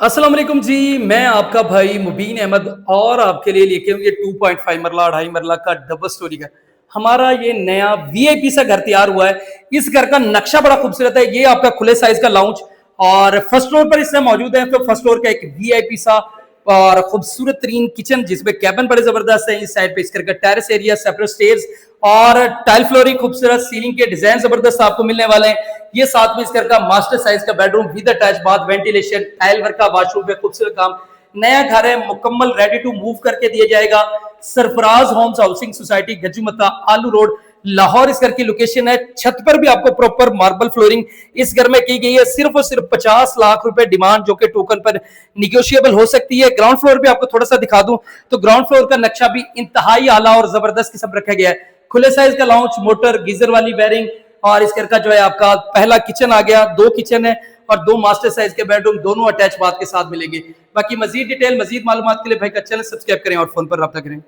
अस्सलाम वालेकुम जी। मैं आपका भाई मुबीन अहमद और आपके लिए लेके हूँ ये 2.5 मरला 2.5 मरला का डबल स्टोरी घर। हमारा ये नया वीआईपी सा घर तैयार हुआ है। इस घर का नक्शा बड़ा खूबसूरत है। ये आपका खुले साइज का लाउंज और फर्स्ट फ्लोर पर इसमें मौजूद है। तो फर्स्ट फ्लोर का एक वीआईपी सा और खूबसूरत तरीन किचन जिसमें कैबिन बड़े जबरदस्त है। इस साइड पे इस घर का टेरेस एरिया, सेपरेट स्टेयर्स और टाइल फ्लोरिंग, खूबसूरत सीलिंग के डिजाइन जबरदस्त आपको मिलने वाले हैं। ये साथ में इस घर का मास्टर साइज का bedroom with attach bath, ventilation, tile work का वॉशरूम पे खूबसूरत काम। नया घर है, मुकम्मल रेडी टू मूव करके दिया जाएगा। सरफराज होम्स हाउसिंग सोसाइटी, गजुमता, आलू रोड, लाहौर इस घर की लोकेशन है। छत पर भी आपको प्रॉपर मार्बल फ्लोरिंग इस घर में की गई है। सिर्फ और सिर्फ 50 लाख रुपए डिमांड, जो कि टोकन पर निगोशिएबल हो सकती है। ग्राउंड फ्लोर पे आपको थोड़ा सा दिखा दूं तो ग्राउंड फ्लोर का नक्शा भी इंतहाई आला और जबरदस्त किस्म रखा गया है। खुले साइज का लाउंज, मोटर, गीजर वाली बेरिंग और इस घर का जो है आपका पहला किचन आ गया। 2 किचन है और 2 मास्टर साइज के बेडरूम, दोनों अटैच बाथ के साथ मिलेंगे। बाकी मजीद डिटेल, मजीद मालूमात के लिए भाई का चैनल सब्सक्राइब करें और फोन पर रब्ता करें।